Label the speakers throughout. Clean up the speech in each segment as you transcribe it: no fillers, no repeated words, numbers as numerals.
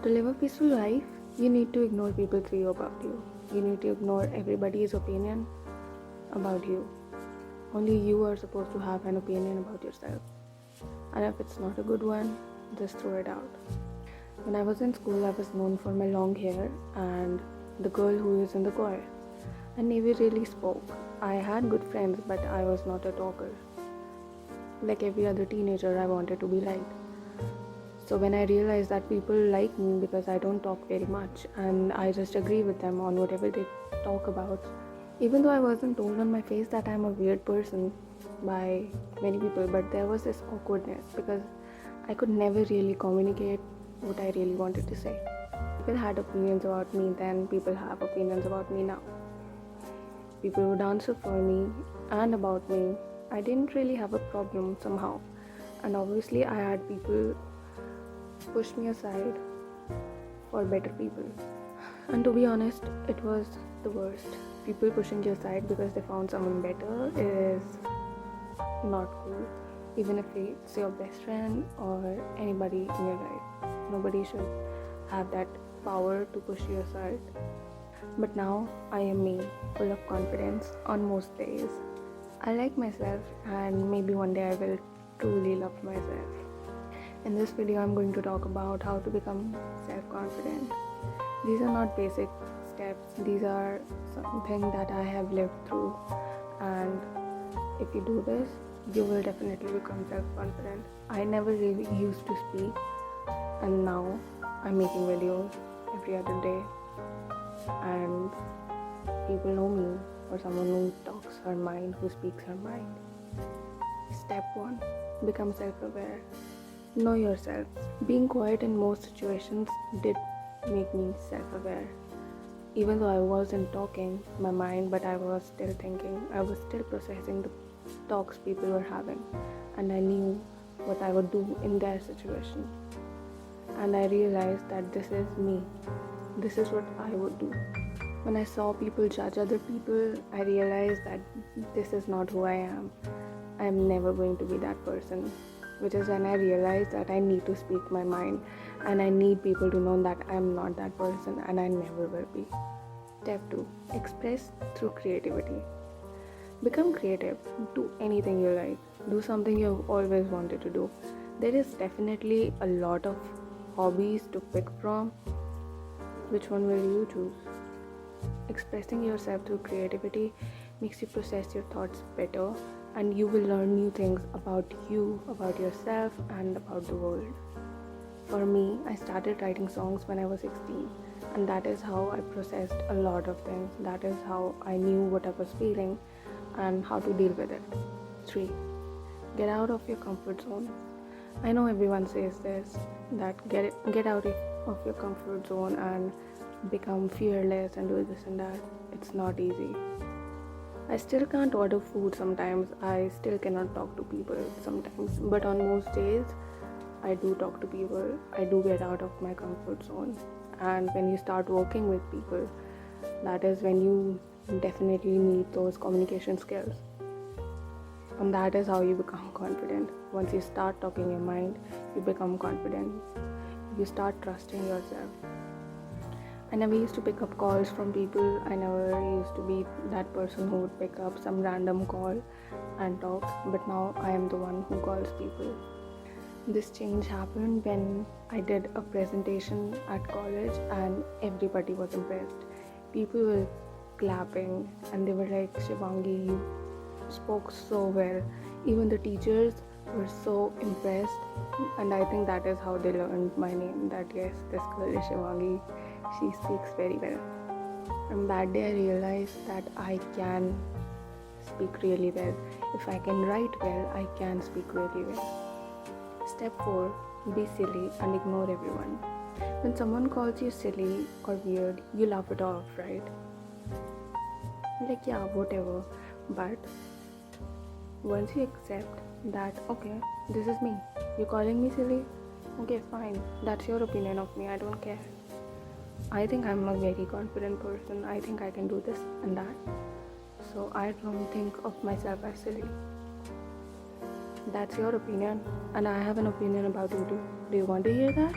Speaker 1: To live a peaceful life, you need to ignore people three about you. You need to ignore everybody's opinion about you. Only you are supposed to have an opinion about yourself. And if it's not a good one, just throw it out. When I was in school, I was known for my long hair and the girl who is in the choir. I never really spoke. I had good friends, but I was not a talker. Like every other teenager, I wanted to be liked. So when I realized that people like me because I don't talk very much and I just agree with them on whatever they talk about, even though I wasn't told on my face that I'm a weird person by many people, but there was this awkwardness because I could never really communicate what I really wanted to say. People had opinions about me then, people have opinions about me now. People would answer for me and about me. I didn't really have a problem somehow. And obviously, I had people push me aside for better people. And to be honest, it was the worst. People pushing you aside because they found someone better is not cool. Even if it's your best friend or anybody in your life, nobody should have that power to push you aside. But now I am me, full of confidence on most days. I like myself, and maybe one day I will truly love myself. In this video, I'm going to talk about how to become self-confident. These are not basic steps, these are something that I have lived through, and if you do this, you will definitely become self-confident. I never really used to speak, and now I'm making videos every other day, and people know me for someone who talks her mind, who speaks her mind. Step 1. Become self-aware. Know yourself. Being quiet in most situations did make me self-aware. Even though I wasn't talking my mind, but I was still thinking. I was still processing the talks people were having, and I knew what I would do in their situation. And I realized that this is me. This is what I would do. When I saw people judge other people, I realized that this is not who I am. I am never going to be that person. Which is when I realized that I need to speak my mind and I need people to know that I am not that person and I never will be. Step 2. Express through creativity. Become creative. Do anything you like. Do something you've always wanted to do. There is definitely a lot of hobbies to pick from. Which one will you choose? Expressing yourself through creativity makes you process your thoughts better, and you will learn new things about you, about yourself, and about the world. For me, I started writing songs when I was 16, and that is how I processed a lot of things. That is how I knew what I was feeling and how to deal with it. 3. Get out of your comfort zone. I know everyone says this, that get out of your comfort zone and become fearless and do this and that. It's not easy. I still can't order food sometimes. I still cannot talk to people sometimes. But on most days, I do talk to people. I do get out of my comfort zone. And when you start working with people, that is when you definitely need those communication skills. And that is how you become confident. Once you start talking your mind, you become confident. You start trusting yourself. I never used to pick up calls from people. I never used to be that person who would pick up some random call and talk. But now I am the one who calls people. This change happened when I did a presentation at college and everybody was impressed. People were clapping and they were like, Shivangi, you spoke so well. Even the teachers were so impressed, and I think that is how they learned my name, that yes, this girl is Shivangi, she speaks very well. From that day I realized that I can speak really well. If I can write well, I can speak really well. Step 4. Be silly and ignore everyone. When someone calls you silly or weird, you laugh it off, right? Like, yeah, whatever. But once you accept that, okay, this is me, you're calling me silly, okay, fine, that's your opinion of me, I don't care. I think I'm a very confident person. I think I can do this and that. So I don't think of myself as silly. That's your opinion, and I have an opinion about you too. Do you want to hear that?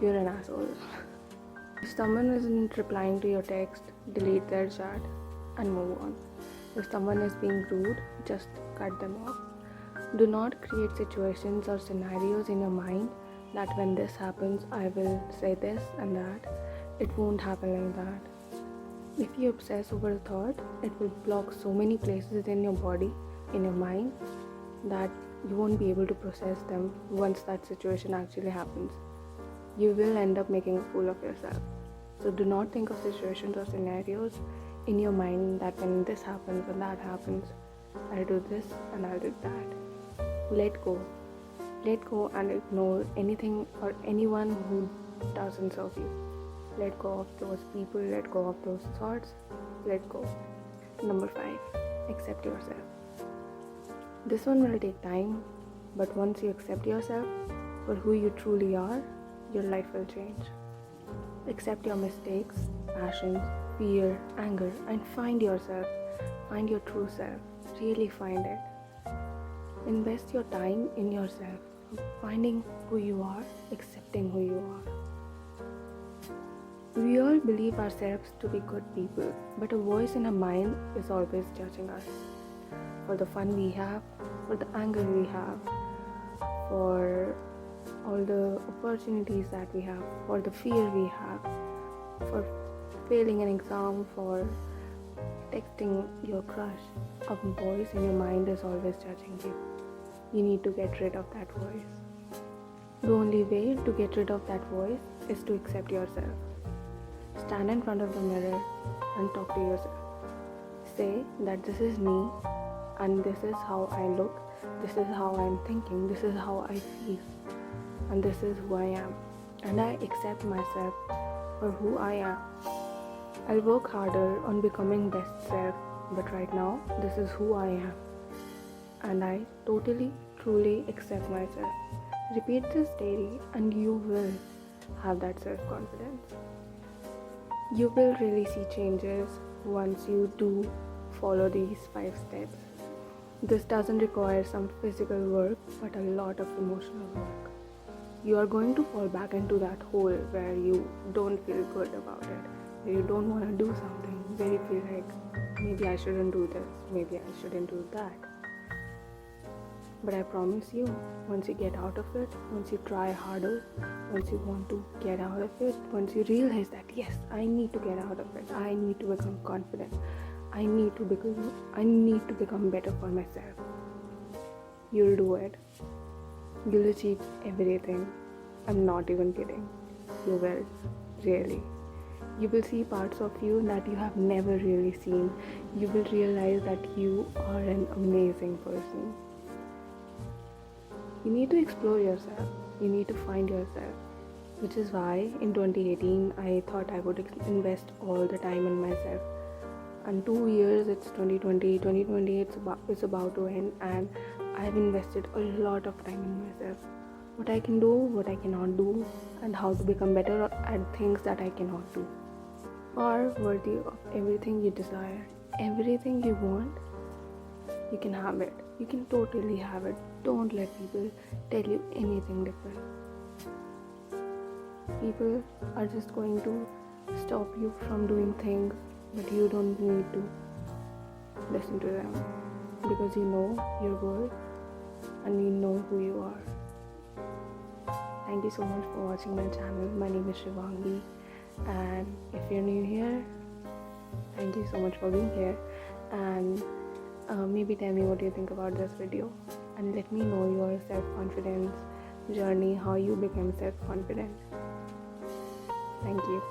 Speaker 1: you're an asshole. If someone isn't replying to your text, delete their chat and move on. If someone is being rude, just cut them off. Do not create situations or scenarios in your mind that when this happens, I will say this and that. It won't happen like that. If you obsess over a thought, it will block so many places in your body, in your mind, that you won't be able to process them once that situation actually happens. You will end up making a fool of yourself. So do not think of situations or scenarios in your mind that when this happens and that happens, I'll do this and I'll do that. Let go. Let go and ignore anything or anyone who doesn't serve you. Let go of those people, let go of those thoughts, let go. Number 5, accept yourself. This one will take time, but once you accept yourself for who you truly are, your life will change. Accept your mistakes, passions, fear, anger, and find yourself. Find your true self. Really find it. Invest your time in yourself, finding who you are, accepting who you are. We all believe ourselves to be good people, but a voice in our mind is always judging us. For the fun we have, for the anger we have, for all the opportunities that we have, for the fear we have, for failing an exam, for texting your crush. A voice in your mind is always judging you. You need to get rid of that voice. The only way to get rid of that voice is to accept yourself. Stand in front of the mirror and talk to yourself. Say that this is me and this is how I look, this is how I'm thinking, this is how I feel, and this is who I am. And I accept myself for who I am. I'll work harder on becoming best self, but right now, this is who I am. And I totally, truly accept myself. Repeat this daily and you will have that self-confidence. You will really see changes once you do follow these 5 steps. This doesn't require some physical work, but a lot of emotional work. You are going to fall back into that hole where you don't feel good about it, where you don't want to do something, where you feel like maybe I shouldn't do this, maybe I shouldn't do that. But I promise you, once you get out of it, once you try harder, once you want to get out of it, once you realize that yes, I need to get out of it, I need to become confident, I need to become better for myself, you'll do it. You'll achieve everything. I'm not even kidding. You will, really. You will see parts of you that you have never really seen. You will realize that you are an amazing person. You need to explore yourself. You need to find yourself. Which is why in 2018 I thought I would invest all the time in myself. And 2 years, it's 2020. 2020 it's about to end, and I've invested a lot of time in myself. What I can do, what I cannot do, and how to become better at things that I cannot do. Are worthy of everything you desire. Everything you want, you can have it. You can totally have it. Don't let people tell you anything different. People are just going to stop you from doing things, but you don't need to listen to them, because you know your worth and you know who you are. Thank you so much for watching my channel. My name is Shivangi, and if you're new here, thank you so much for being here. And maybe tell me what you think about this video, and let me know your self-confidence journey, how you became self-confident. Thank you.